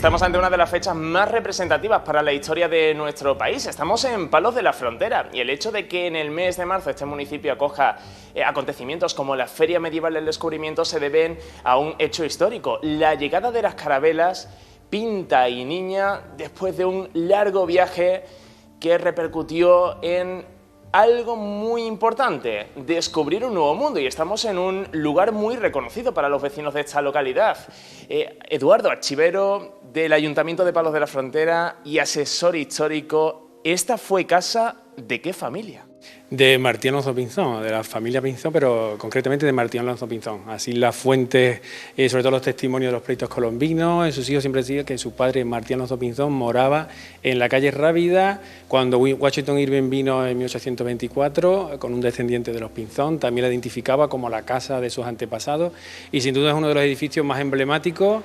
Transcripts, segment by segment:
estamos ante una de las fechas más representativas para la historia de nuestro país. Estamos en Palos de la Frontera y el hecho de que en el mes de marzo este municipio acoja acontecimientos como la Feria Medieval del Descubrimiento se deben a un hecho histórico: la llegada de las carabelas Pinta y Niña después de un largo viaje que repercutió en algo muy importante: descubrir un nuevo mundo, y estamos en un lugar muy reconocido para los vecinos de esta localidad. Eduardo, archivero del Ayuntamiento de Palos de la Frontera y asesor histórico, ¿esta fue casa de qué familia? De Martín Alonso Pinzón, de la familia Pinzón, pero concretamente de Martín Alonso Pinzón. Así las fuentes, sobre todo los testimonios de los pleitos colombinos, en sus hijos siempre decía que su padre, Martín Alonso Pinzón, moraba en la calle Rábida cuando Washington Irving vino en 1824 con un descendiente de los Pinzón. También la identificaba como la casa de sus antepasados y sin duda es uno de los edificios más emblemáticos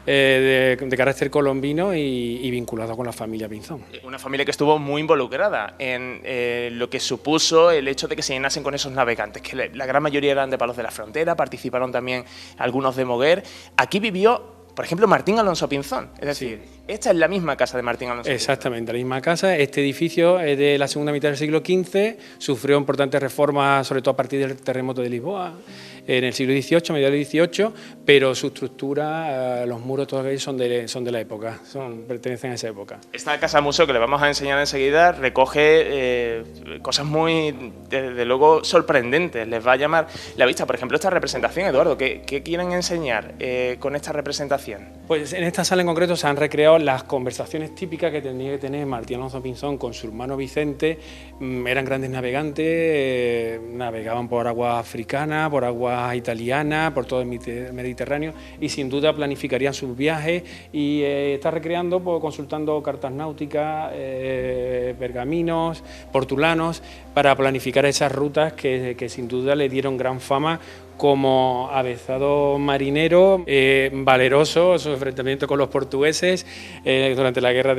de carácter colombino y vinculado con la familia Pinzón. Una familia que estuvo muy involucrada en lo que supuso el hecho de que se llenasen con esos navegantes, que la gran mayoría eran de Palos de la Frontera, participaron también algunos de Moguer. Aquí vivió, por ejemplo, Martín Alonso Pinzón, es decir, sí. Esta es la misma casa de Martín Alonso Pinzón. Exactamente, la misma casa. Este edificio es de la segunda mitad del siglo XV, sufrió importantes reformas, sobre todo a partir del terremoto de Lisboa, en el siglo XVIII, mediados del XVIII, pero su estructura, los muros todavía son de la época, pertenecen a esa época. Esta casa museo que le vamos a enseñar enseguida recoge cosas muy, desde luego, sorprendentes. Les va a llamar la vista. Por ejemplo, esta representación, Eduardo, ¿qué quieren enseñar con esta representación? Pues en esta sala en concreto se han recreado las conversaciones típicas que tenía que tener Martín Alonso Pinzón con su hermano Vicente. Eran grandes navegantes, navegaban por aguas africanas, por aguas italianas, por todo el Mediterráneo, y sin duda planificarían sus viajes y está recreando, pues, consultando cartas náuticas, pergaminos, portulanos, para planificar esas rutas que sin duda le dieron gran fama como avezado marinero, valeroso, su enfrentamiento con los portugueses durante la guerra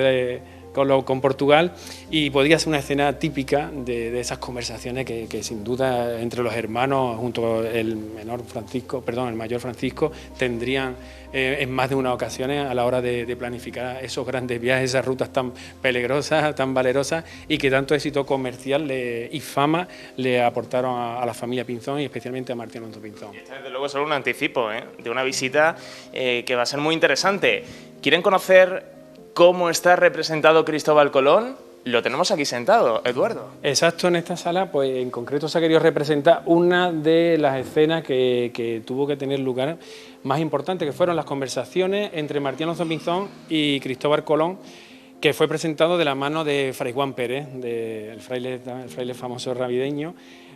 con Portugal, y podía ser una escena típica de esas conversaciones que sin duda entre los hermanos, junto con el mayor Francisco, tendrían en más de una ocasión a la hora de planificar esos grandes viajes, esas rutas tan peligrosas, tan valerosas, y que tanto éxito comercial y fama le aportaron a la familia Pinzón y especialmente a Martín Alonso Pinzón. Y este, desde luego, es solo un anticipo de una visita que va a ser muy interesante. ¿Quieren conocer cómo está representado Cristóbal Colón? Lo tenemos aquí sentado, Eduardo. Exacto, en esta sala, pues en concreto se ha querido representar una de las escenas que tuvo que tener lugar más importante, que fueron las conversaciones entre Martín Alonso Pinzón y Cristóbal Colón, que fue presentado de la mano de Fray Juan Pérez, el fraile famoso ravideño,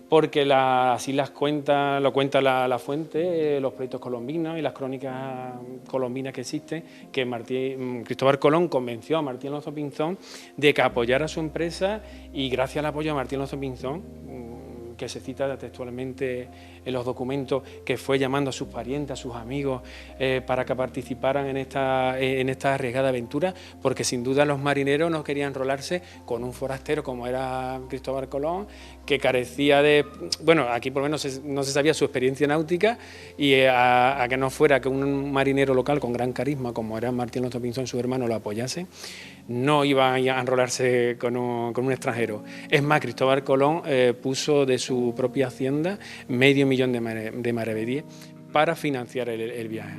porque así lo cuenta la fuente, los proyectos colombinos y las crónicas colombinas que existen, que Cristóbal Colón convenció a Martín Alonso Pinzón de que apoyara su empresa, y gracias al apoyo de Martín Alonso Pinzón, que se cita textualmente en los documentos, que fue llamando a sus parientes, a sus amigos, para que participaran en esta arriesgada aventura, porque sin duda los marineros no querían enrolarse con un forastero como era Cristóbal Colón, que carecía de... Bueno, aquí por lo menos no se sabía su experiencia náutica, y a que no fuera que un marinero local con gran carisma, como era Martín Alonso Pinzón, su hermano, lo apoyase, no iba a enrolarse con un extranjero. Es más, Cristóbal Colón puso de su propia hacienda $500,000 de maravedíes para financiar el viaje.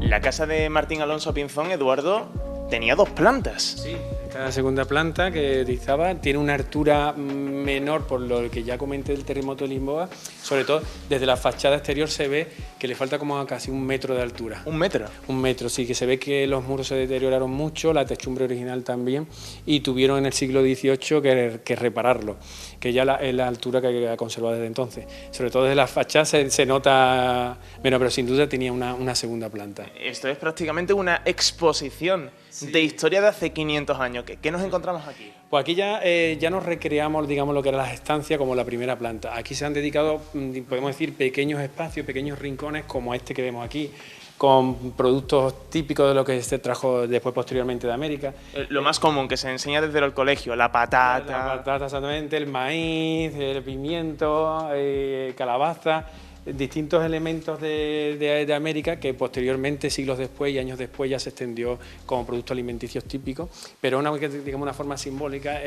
La casa de Martín Alonso Pinzón, Eduardo, tenía 2 plantas. Sí, Esa segunda planta que utilizaba tiene una altura menor, por lo que ya comenté del terremoto de Lisboa. Sobre todo desde la fachada exterior se ve que le falta como casi 1 metro de altura. ¿1 metro? 1 metro, sí, que se ve que los muros se deterioraron mucho, la techumbre original también, y tuvieron en el siglo XVIII que repararlo, que ya es la altura que ha conservado desde entonces. Sobre todo desde la fachada se nota menos, pero sin duda tenía una segunda planta. Esto es prácticamente una exposición de historia de hace 500 años. ¿Qué nos encontramos aquí? Pues aquí ya nos recreamos, digamos, lo que eran las estancias como la primera planta. Aquí se han dedicado, podemos decir, pequeños espacios, pequeños rincones como este que vemos aquí, con productos típicos de lo que se trajo después posteriormente de América. Lo más común que se enseña desde el colegio, la patata. La patata, exactamente, el maíz, el pimiento, calabaza, distintos elementos de América que posteriormente, siglos después y años después, ya se extendió como productos alimenticios típicos, pero digamos una forma simbólica,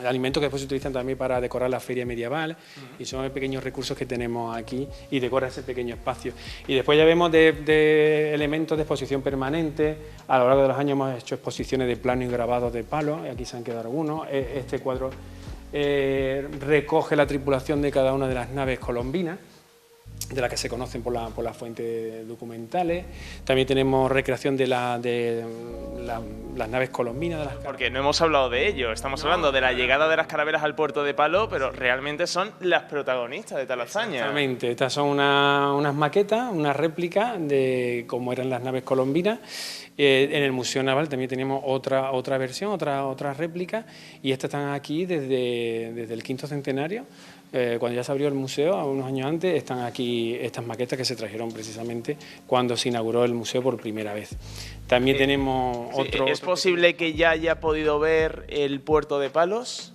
alimentos que después se utilizan también para decorar la feria medieval, y son pequeños recursos que tenemos aquí y decora ese pequeño espacio. Y después ya vemos de elementos de exposición permanente. A lo largo de los años hemos hecho exposiciones de plano y grabados de palo, y aquí se han quedado algunos. Este cuadro recoge la tripulación de cada una de las naves colombinas, de las que se conocen por las fuentes documentales. También tenemos recreación de las naves colombinas. Porque no hemos hablado de ello, estamos hablando de la llegada de las carabelas al puerto de Palo, pero realmente son las protagonistas de tal hazaña. Exactamente, estas son unas maquetas, una réplica de cómo eran las naves colombinas. En el Museo Naval también tenemos otra versión, otra réplica, y estas están aquí desde el quinto centenario. Cuando ya se abrió el museo, unos años antes, están aquí estas maquetas que se trajeron precisamente cuando se inauguró el museo por primera vez. También tenemos otro... ¿Es posible que ya haya podido ver el puerto de Palos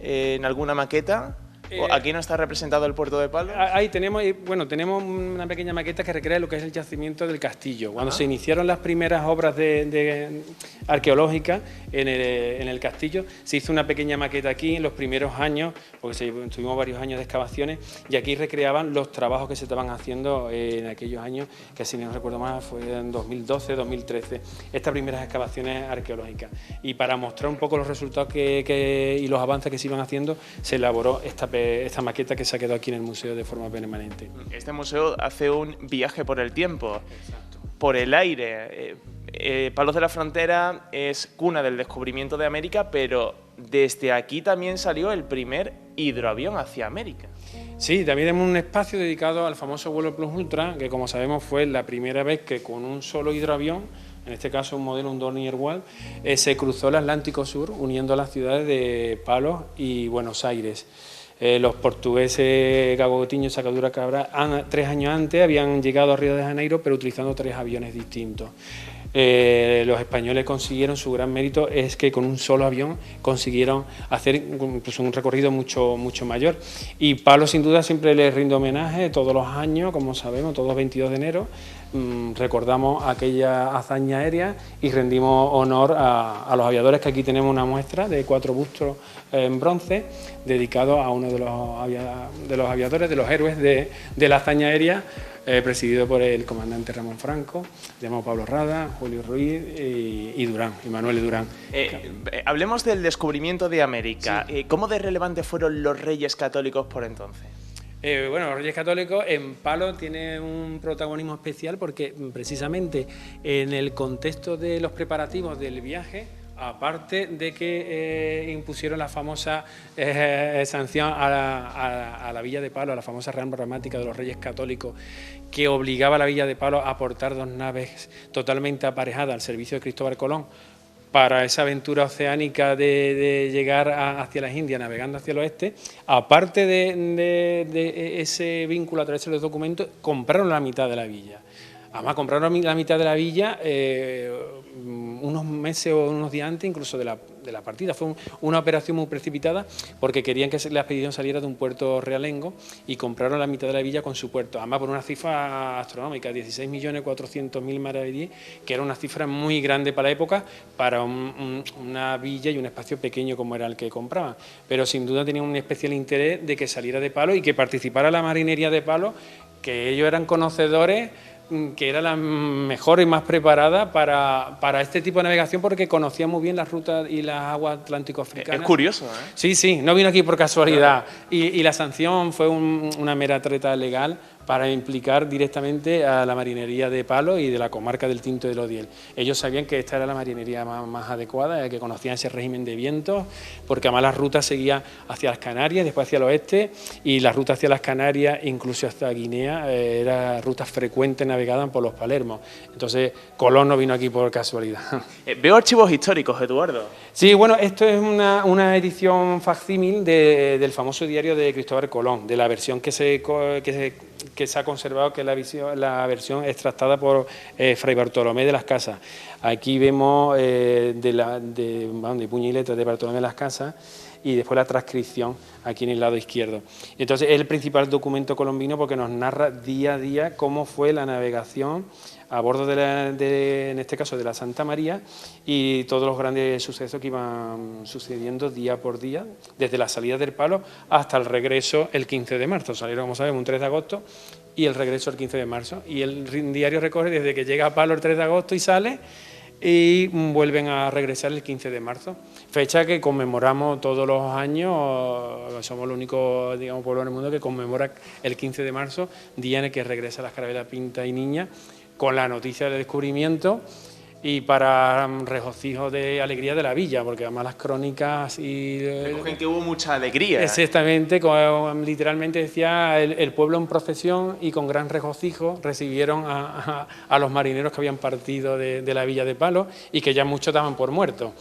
en alguna maqueta? ¿Aquí no está representado el puerto de Palos? Ahí tenemos una pequeña maqueta que recrea lo que es el yacimiento del castillo. Cuando se iniciaron las primeras obras arqueológicas en el castillo, se hizo una pequeña maqueta aquí en los primeros años, porque tuvimos varios años de excavaciones, y aquí recreaban los trabajos que se estaban haciendo en aquellos años, que si no recuerdo mal fue en 2012, 2013, estas primeras excavaciones arqueológicas. Y para mostrar un poco los resultados y los avances que se iban haciendo, se elaboró esta maqueta que se ha quedado aquí en el museo de forma permanente. Este museo hace un viaje por el tiempo. Exacto. Por el aire. Palos de la Frontera es cuna del descubrimiento de América, pero desde aquí también salió el primer hidroavión hacia América. Sí, también tenemos un espacio dedicado al famoso vuelo Plus Ultra, que como sabemos fue la primera vez que con un solo hidroavión, en este caso un modelo, un Dornier Wal, se cruzó el Atlántico Sur uniendo las ciudades de Palos y Buenos Aires. Los portugueses Gago Coutinho y Sacadura Cabral 3 años antes habían llegado a Río de Janeiro, pero utilizando 3 aviones distintos. Los españoles consiguieron, su gran mérito es que con un solo avión consiguieron hacer incluso un recorrido mucho mayor. Y Palos sin duda siempre les rinde homenaje todos los años, como sabemos, todos los 22 de enero. Recordamos aquella hazaña aérea y rendimos honor a los aviadores, que aquí tenemos una muestra de 4 bustos en bronce dedicados a uno de los aviadores, de los héroes de la hazaña aérea, presidido por el comandante Ramón Franco, llamado Pablo Rada, Julio Ruiz y Durán, y Manuel Durán. Hablemos del descubrimiento de América. Sí. ¿Cómo de relevante fueron los reyes católicos por entonces? Bueno, los Reyes Católicos en Palos tiene un protagonismo especial porque precisamente en el contexto de los preparativos del viaje, aparte de que impusieron la famosa sanción a la Villa de Palos, a la famosa Real Programática de los Reyes Católicos, que obligaba a la Villa de Palos a aportar 2 naves totalmente aparejadas al servicio de Cristóbal Colón, para esa aventura oceánica de llegar hacia las Indias, navegando hacia el oeste. Aparte de ese vínculo a través de los documentos, compraron la mitad de la villa. Además, compraron la mitad de la villa unos meses o unos días antes incluso de la partida. Fue una operación muy precipitada porque querían que la expedición saliera de un puerto realengo y compraron la mitad de la villa con su puerto. Además, por una cifra astronómica, 16.400.000 maravedíes, que era una cifra muy grande para la época, para una villa y un espacio pequeño como era el que compraban. Pero sin duda tenían un especial interés de que saliera de Palos y que participara la marinería de Palos, que ellos eran conocedores que era la mejor y más preparada para este tipo de navegación porque conocía muy bien las rutas y las aguas atlántico-africanas. Es curioso, ¿eh? Sí, sí, no vino aquí por casualidad. Claro. Y la sanción fue una mera treta legal para implicar directamente a la marinería de Palos y de la comarca del Tinto del Odiel. Ellos sabían que esta era la marinería más adecuada, que conocían ese régimen de vientos, porque además la ruta seguía hacia las Canarias, después hacia el oeste, y la ruta hacia las Canarias, incluso hasta Guinea, era rutas frecuentes navegadas por los Palermos. Entonces, Colón no vino aquí por casualidad. Veo archivos históricos, Eduardo. Sí, bueno, esto es una edición facsímil del famoso diario de Cristóbal Colón, de la versión que se ha conservado, que es la versión extractada por Fray Bartolomé de las Casas. Aquí vemos de puño y letra de Bartolomé de las Casas y después la transcripción aquí en el lado izquierdo. Entonces es el principal documento colombino porque nos narra día a día cómo fue la navegación a bordo en este caso de la Santa María y todos los grandes sucesos que iban sucediendo día por día, desde la salida del Palo hasta el regreso el 15 de marzo. Salieron, como sabemos, un 3 de agosto y el regreso el 15 de marzo. Y el diario recorre desde que llega a Palo el 3 de agosto y sale y vuelven a regresar el 15 de marzo, fecha que conmemoramos todos los años. Somos el único, digamos, pueblo en el mundo que conmemora el 15 de marzo, día en el que regresa la Carabela Pinta y Niña, con la noticia del descubrimiento y para regocijo de alegría de la villa, porque además las crónicas recogen que hubo mucha alegría. Exactamente, como literalmente decía, el pueblo en procesión y con gran regocijo recibieron a los marineros que habían partido de la villa de Palos y que ya muchos daban por muertos.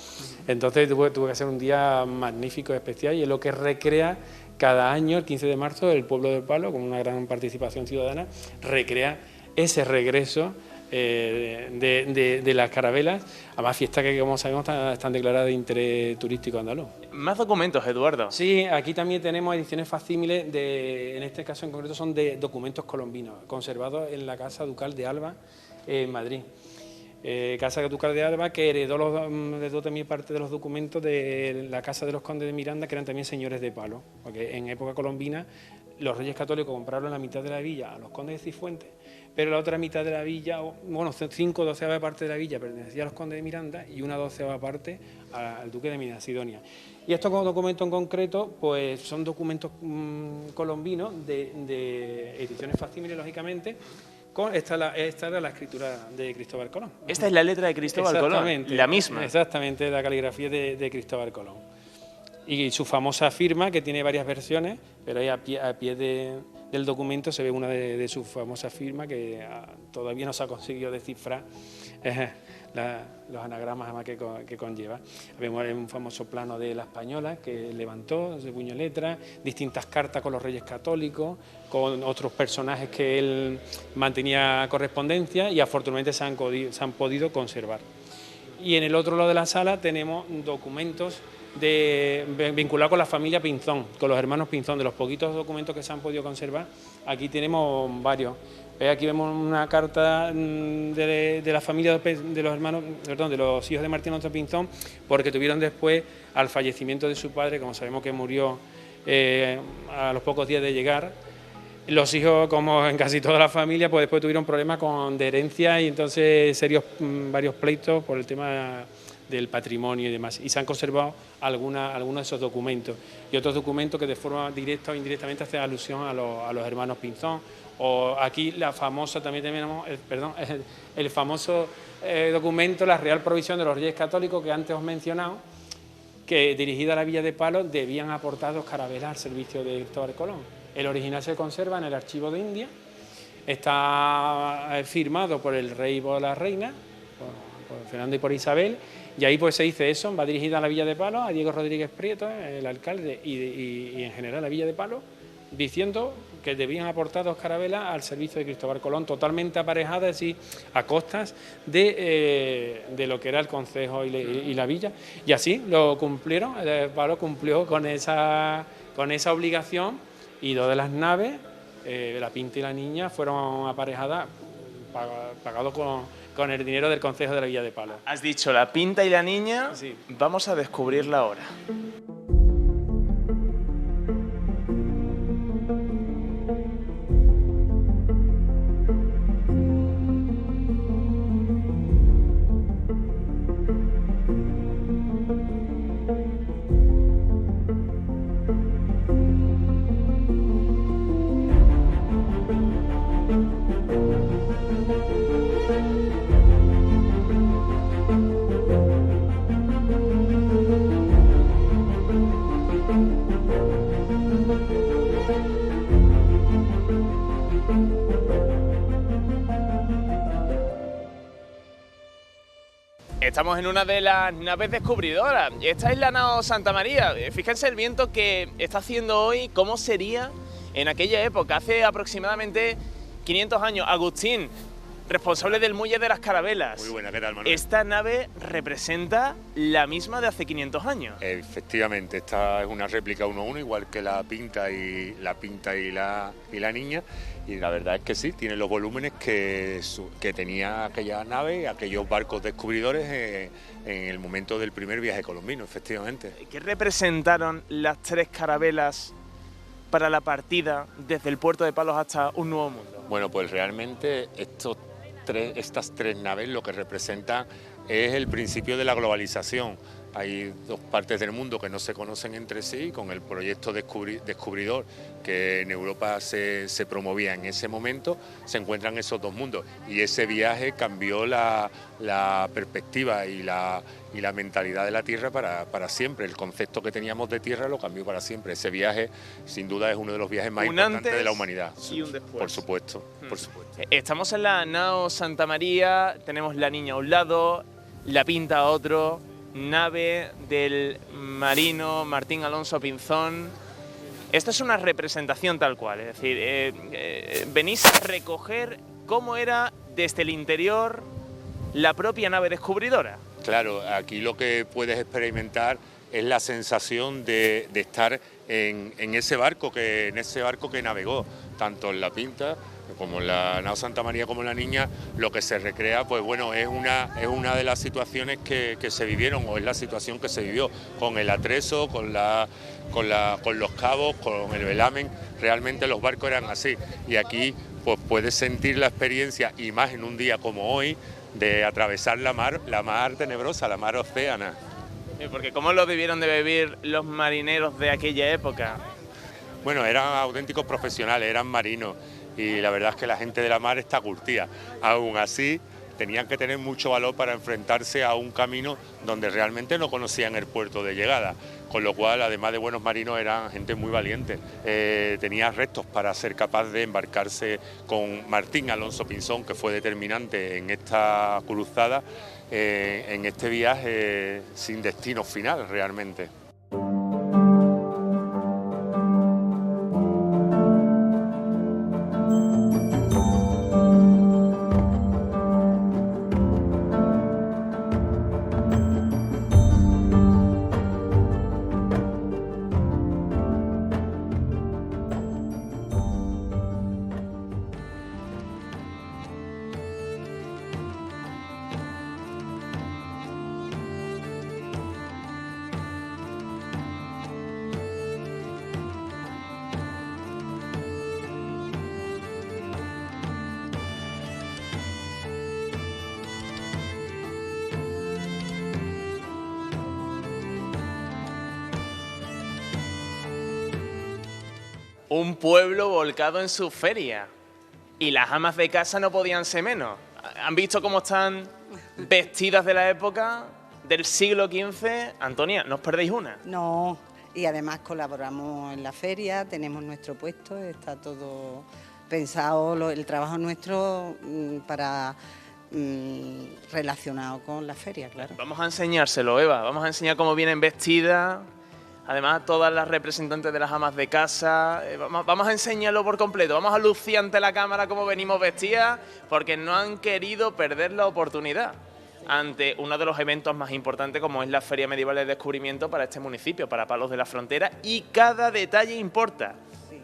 Entonces tuvo que ser un día magnífico, especial, y es lo que recrea cada año, el 15 de marzo, el pueblo de Palos, con una gran participación ciudadana, recrea ese regreso de las carabelas, además fiestas que, como sabemos, están declaradas de interés turístico andaluz. Más documentos, Eduardo. Sí, aquí también tenemos ediciones facsímiles, en este caso en concreto son de documentos colombinos, conservados en la Casa Ducal de Alba, en Madrid. Casa Ducal de Alba, que heredó también parte de los documentos de la Casa de los Condes de Miranda, que eran también señores de Palos, porque en época colombina los reyes católicos compraron la mitad de la villa a los condes de Cifuentes, pero la otra mitad de la villa, bueno, 5/12 parte de la villa pertenecía a los condes de Miranda y 1/12 parte al duque de Minas Sidonia. Y estos documentos en concreto, pues son documentos colombinos de ediciones facsímiles, lógicamente. Esta era la escritura de Cristóbal Colón. Esta es la letra de Cristóbal Colón, la misma. Exactamente, la caligrafía de Cristóbal Colón. Y su famosa firma, que tiene varias versiones, pero ahí a pie del documento se ve una de sus famosas firmas que todavía no se ha conseguido descifrar los anagramas además que conlleva. Vemos un famoso plano de la española que levantó de puño y letra, distintas cartas con los reyes católicos, con otros personajes que él mantenía correspondencia y afortunadamente se han podido conservar. Y en el otro lado de la sala tenemos documentos vinculados con la familia Pinzón, con los hermanos Pinzón, de los poquitos documentos que se han podido conservar. Aquí tenemos varios. Aquí vemos una carta de la familia de los hermanos, perdón, de los hijos de Martín Alonso Pinzón, porque tuvieron después, al fallecimiento de su padre, como sabemos que murió a los pocos días de llegar, los hijos, como en casi toda la familia, pues después tuvieron problemas de herencia y entonces varios pleitos por el tema del patrimonio y demás, y se han conservado algunos de esos documentos y otros documentos que de forma directa o indirectamente hacen alusión a los hermanos Pinzón. O aquí la famosa, también tenemos el famoso documento, la Real Provisión de los Reyes Católicos, que antes os he mencionado, que dirigida a la villa de Palos debían aportar 2 carabelas al servicio de Cristóbal Colón. El original se conserva en el Archivo de India, está firmado por el rey y por la reina, por Fernando y por Isabel, y ahí pues se dice eso, va dirigida a la villa de Palos, a Diego Rodríguez Prieto, el alcalde, y en general a la villa de Palos, diciendo que debían aportar 2 carabelas al servicio de Cristóbal Colón, totalmente aparejadas, es decir, a costas de lo que era el concejo y la villa. Y así lo cumplieron, Palos cumplió con esa obligación y 2 de las naves, la Pinta y la Niña, fueron aparejadas, pagados con el dinero del concejo de la villa de Palos. Has dicho la Pinta y la Niña, sí. Vamos a descubrirla ahora. Estamos en una de las naves descubridoras. Esta es la nao Santa María. Fíjense el viento que está haciendo hoy, cómo sería en aquella época, hace aproximadamente 500 años. Agustín, responsable del muelle de las Carabelas. Muy buena, ¿qué tal, Manuel? Esta nave representa la misma de hace 500 años. Efectivamente, esta es una réplica 1:1, igual que la Pinta y la Niña. Y la verdad es que sí, tiene los volúmenes que tenía aquella nave, aquellos barcos descubridores en el momento del primer viaje colombino, efectivamente. ¿Qué representaron las 3 carabelas para la partida desde el puerto de Palos hasta un nuevo mundo? Bueno, pues realmente estas 3 naves lo que representan es el principio de la globalización. Hay 2 partes del mundo que no se conocen entre sí, con el proyecto descubridor que en Europa se promovía en ese momento, se encuentran esos 2 mundos y ese viaje cambió la perspectiva y la mentalidad de la Tierra para siempre. El concepto que teníamos de Tierra lo cambió para siempre. Ese viaje sin duda es uno de los viajes más importantes de la humanidad. Y un después. Por supuesto, por supuesto. Estamos en la nao Santa María, tenemos la Niña a un lado, la Pinta a otro, nave del marino Martín Alonso Pinzón. Esto es una representación tal cual, es decir, venís a recoger cómo era desde el interior la propia nave descubridora. Claro, aquí lo que puedes experimentar es la sensación de estar en ese barco que navegó, tanto en la Pinta como en la nao Santa María como en la Niña. Lo que se recrea, pues bueno, es una de las situaciones que se vivieron, o es la situación que se vivió con el atrezo, con los cabos, con el velamen. Realmente los barcos eran así, y aquí pues puedes sentir la experiencia, y más en un día como hoy, de atravesar la mar tenebrosa, la mar océana. Porque ¿cómo lo debieron de vivir los marineros de aquella época? Bueno, eran auténticos profesionales, eran marinos, y la verdad es que la gente de la mar está curtida. Aún así, tenían que tener mucho valor para enfrentarse a un camino donde realmente no conocían el puerto de llegada, con lo cual, además de buenos marinos, eran gente muy valiente. Tenía retos para ser capaz de embarcarse con Martín Alonso Pinzón, que fue determinante en esta cruzada, en este viaje sin destino final realmente. Un pueblo volcado en su feria. Y las amas de casa no podían ser menos. ¿Han visto cómo están vestidas de la época del siglo XV? Antonia, ¿no os perdéis una? No, y además colaboramos en la feria, tenemos nuestro puesto, está todo pensado, el trabajo nuestro para relacionado con la feria, claro. Vamos a enseñárselo, Eva, vamos a enseñar cómo vienen vestidas. Además, todas las representantes de las amas de casa, vamos a enseñarlo por completo, vamos a lucir ante la cámara cómo venimos vestidas, porque no han querido perder la oportunidad ante uno de los eventos más importantes, como es la Feria Medieval del Descubrimiento para este municipio, para Palos de la Frontera, y cada detalle importa,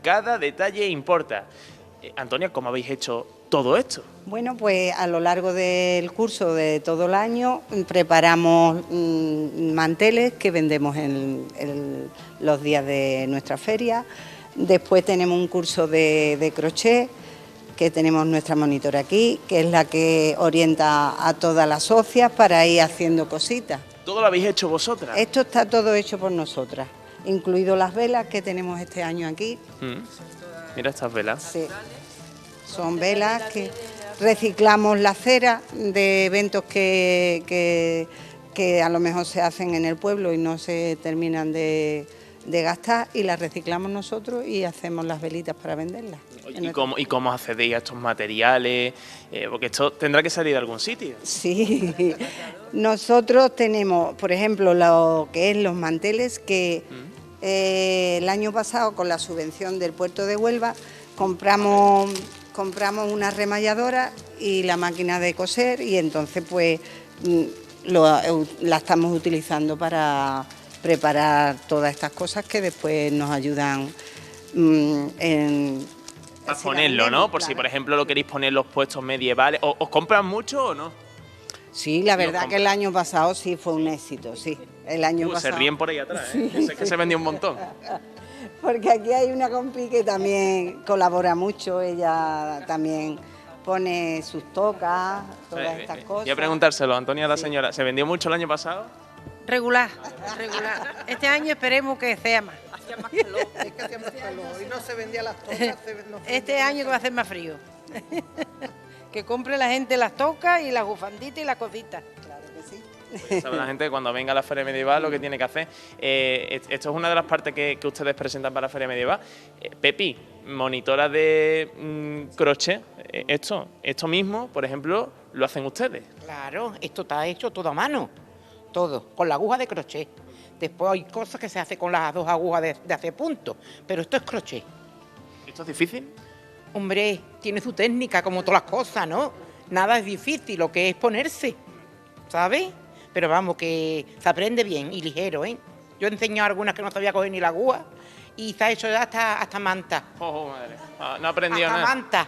cada detalle importa. Antonia, ¿cómo habéis hecho todo esto? Bueno, pues a lo largo del curso de todo el año preparamos manteles que vendemos en los días de nuestra feria. Después tenemos un curso de crochet, que tenemos nuestra monitora aquí, que es la que orienta a todas las socias para ir haciendo cositas. ¿Todo lo habéis hecho vosotras? Esto está todo hecho por nosotras, incluido las velas que tenemos este año aquí. Mira estas velas. Sí. Son velas que reciclamos la cera de eventos que a lo mejor se hacen en el pueblo y no se terminan de de gastar y las reciclamos nosotros y hacemos las velitas para venderlas. ¿Y cómo accedéis a estos materiales? Porque esto tendrá que salir de algún sitio. Sí, nosotros tenemos, por ejemplo, lo que es los manteles, que el año pasado con la subvención del puerto de Huelva compramos una remalladora y la máquina de coser, y entonces pues la estamos utilizando para preparar todas estas cosas que después nos ayudan a ponerlo, ¿no? Por si, por ejemplo, lo queréis poner los puestos medievales. ¿Os compran mucho o no? Sí, la verdad que el año pasado sí fue un éxito, sí. El año pasado. Se ríen por ahí atrás, ¿eh? Sí. Sé que se vendió un montón. Porque aquí hay una compi que también colabora mucho, ella también pone sus tocas, todas estas cosas. Voy a preguntárselo, Antonia, a la señora, ¿se vendió mucho el año pasado? Regular. Este año esperemos que sea más. Hacía más calor, es que hacía más calor y no se vendía las tocas. Este año que va a hacer más frío. Que compre la gente las tocas y las bufanditas y las cositas. Claro que sí. Pues sabe la gente que cuando venga a la Feria Medieval lo que tiene que hacer. Esto es una de las partes que ustedes presentan para la Feria Medieval. Pepi, monitora de crochet, esto mismo, por ejemplo, lo hacen ustedes. Claro, esto está hecho todo a mano, todo, con la aguja de crochet. Después hay cosas que se hacen con las dos agujas de hacer puntos, pero esto es crochet. ¿Esto es difícil? Hombre, tiene su técnica, como todas las cosas, ¿no? Nada es difícil, lo que es ponerse, ¿sabes? Pero vamos, que se aprende bien y ligero, ¿eh? Yo he enseñado algunas que no sabía coger ni la aguja y se ha hecho ya hasta manta. Oh, madre. No ha aprendido hasta nada. Manta.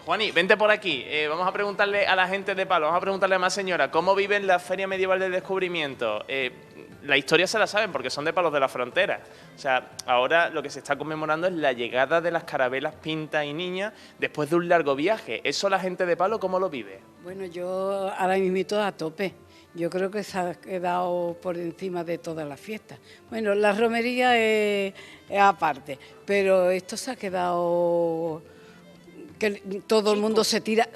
Juani, vente por aquí. Vamos a preguntarle a la gente de Palos, vamos a preguntarle a más señora, ¿cómo viven la Feria Medieval del Descubrimiento? La historia se la saben porque son de Palos de la Frontera. O sea, ahora lo que se está conmemorando es la llegada de las carabelas Pinta y Niña después de un largo viaje. ¿Eso la gente de Palos cómo lo vive? Bueno, yo ahora mismo a tope. Yo creo que se ha quedado por encima de todas las fiestas. Bueno, la romería es aparte, pero esto se ha quedado... que todo el mundo se tira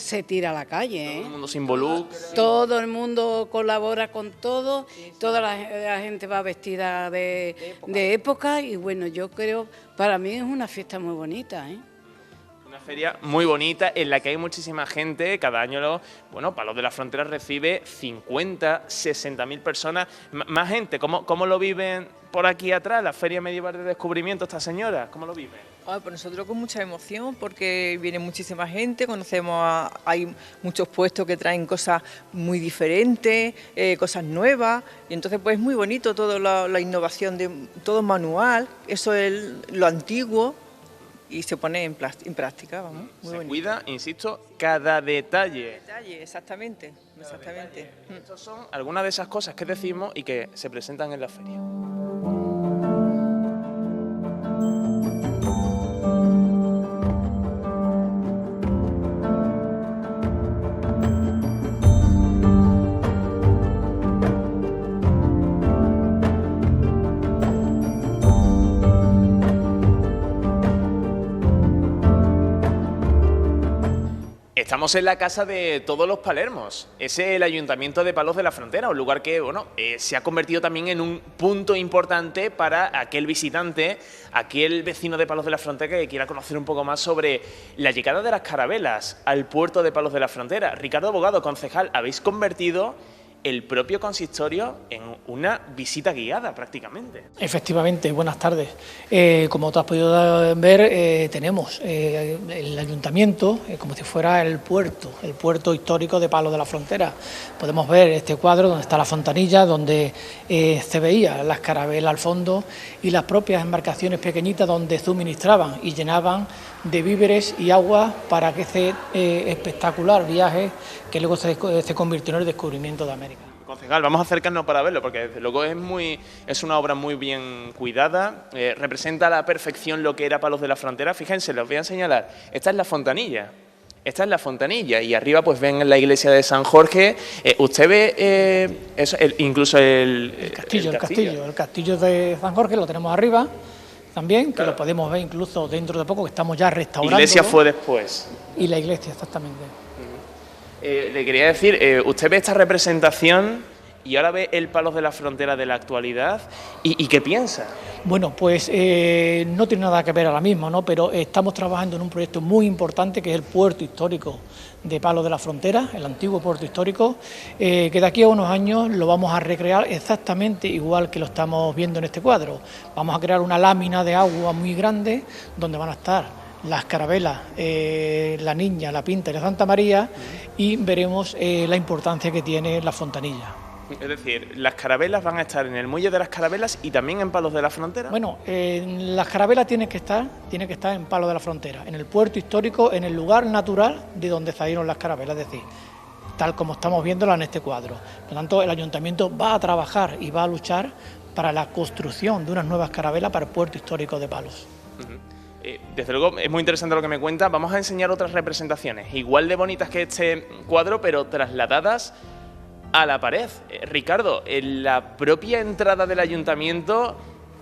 a la calle, ¿eh? Todo el mundo se involucra. Todo el mundo colabora con todo, toda la gente va vestida de época y bueno, yo creo, para mí es una fiesta muy bonita, ¿eh? Una feria muy bonita en la que hay muchísima gente. Cada año, Palos de la Frontera recibe 50, 60.000 personas. Más gente. ¿Cómo lo viven por aquí atrás, la Feria Medieval de Descubrimiento, esta señora? ¿Cómo lo viven? Pues nosotros con mucha emoción porque viene muchísima gente, hay muchos puestos que traen cosas muy diferentes, cosas nuevas, y entonces pues es muy bonito toda la innovación, de todo manual, eso es lo antiguo y se pone en práctica, vamos. Muy bonito. Cuida, insisto, cada detalle. Exactamente. Estas son algunas de esas cosas que decimos y que se presentan en la feria. Estamos en la casa de todos los palermos. Es el Ayuntamiento de Palos de la Frontera, un lugar que se ha convertido también en un punto importante para aquel visitante, aquel vecino de Palos de la Frontera que quiera conocer un poco más sobre la llegada de las carabelas al puerto de Palos de la Frontera. Ricardo Bogado, concejal, habéis convertido el propio consistorio en una visita guiada prácticamente. Efectivamente, buenas tardes. Como tú has podido ver, tenemos el ayuntamiento como si fuera el puerto histórico de Palos de la Frontera. Podemos ver este cuadro donde está la fontanilla, donde se veía las carabelas al fondo y las propias embarcaciones pequeñitas donde suministraban y llenaban de víveres y agua para que ese espectacular viaje que luego se convirtió en el descubrimiento de América. Concejal, vamos a acercarnos para verlo, porque desde luego es una obra muy bien cuidada, representa a la perfección lo que era Palos de la Frontera. Fíjense, les voy a señalar, esta es la fontanilla. Esta es la fontanilla y arriba pues ven la iglesia de San Jorge. Usted ve incluso el castillo de San Jorge, lo tenemos arriba también, que lo podemos ver incluso dentro de poco, que estamos ya restaurando. La iglesia fue después. Y la iglesia, exactamente. Le quería decir, usted ve esta representación y ahora ve el Palos de la Frontera de la actualidad y ¿qué piensa? Bueno, pues no tiene nada que ver ahora mismo, ¿no? Pero estamos trabajando en un proyecto muy importante que es el puerto histórico de Palos de la Frontera, el antiguo puerto histórico, que de aquí a unos años lo vamos a recrear exactamente igual que lo estamos viendo en este cuadro. Vamos a crear una lámina de agua muy grande donde van a estar las carabelas, la Niña, la Pinta y la Santa María, y veremos la importancia que tiene la fontanilla. Es decir, las carabelas van a estar en el muelle de las Carabelas y también en Palos de la Frontera. Bueno, las carabelas tienen que estar en Palos de la Frontera, en el puerto histórico, en el lugar natural de donde salieron las carabelas, es decir, tal como estamos viéndola en este cuadro. Por lo tanto, el ayuntamiento va a trabajar y va a luchar para la construcción de unas nuevas carabelas para el puerto histórico de Palos. Desde luego, es muy interesante lo que me cuenta. Vamos a enseñar otras representaciones, igual de bonitas que este cuadro, pero trasladadas a la pared. Ricardo, en la propia entrada del ayuntamiento,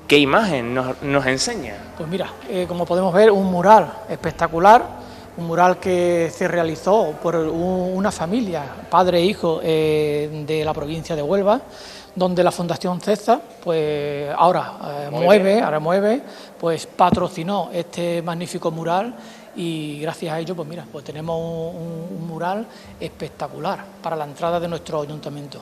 ¿qué imagen nos enseña? Pues mira, como podemos ver, un mural espectacular, un mural que se realizó por una familia, padre e hijo, de la provincia de Huelva, donde la Fundación CESA, pues ahora mueve, pues patrocinó este magnífico mural y gracias a ello, pues mira, pues tenemos un mural espectacular para la entrada de nuestro ayuntamiento.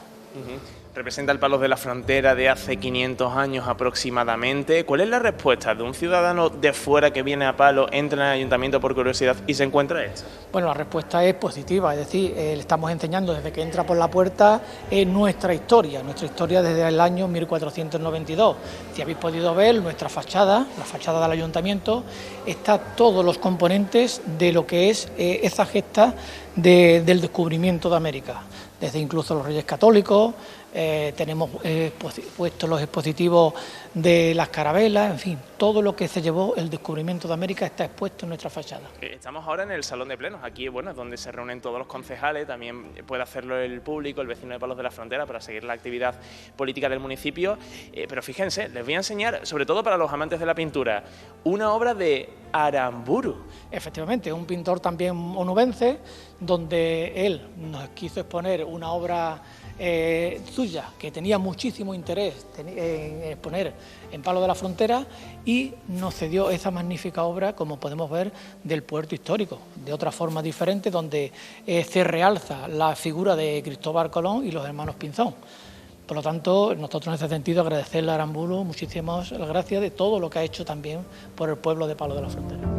Representa el Palos de la Frontera de hace 500 años aproximadamente. ¿Cuál es la respuesta de un ciudadano de fuera que viene a Palos, entra en el ayuntamiento por curiosidad y se encuentra esto? Bueno, la respuesta es positiva, es decir, le estamos enseñando desde que entra por la puerta nuestra historia desde el año 1492. Si habéis podido ver nuestra fachada, la fachada del ayuntamiento, está todos los componentes de lo que es esa gesta del descubrimiento de América, desde incluso los Reyes Católicos. Tenemos puestos los expositivos de las carabelas, en fin, todo lo que se llevó el descubrimiento de América está expuesto en nuestra fachada. Estamos ahora en el Salón de Plenos, aquí bueno, es donde se reúnen todos los concejales, también puede hacerlo el público, el vecino de Palos de la Frontera, para seguir la actividad política del municipio, pero fíjense, les voy a enseñar, sobre todo para los amantes de la pintura, una obra de Aramburu. Efectivamente, un pintor también onubense, donde él nos quiso exponer una obra suya, que tenía muchísimo interés en exponer en Palos de la Frontera, y nos cedió esa magnífica obra, como podemos ver, del puerto histórico, de otra forma diferente, donde se realza la figura de Cristóbal Colón y los hermanos Pinzón. Por lo tanto, nosotros en ese sentido agradecerle a Aramburu muchísimas gracias de todo lo que ha hecho también por el pueblo de Palos de la Frontera.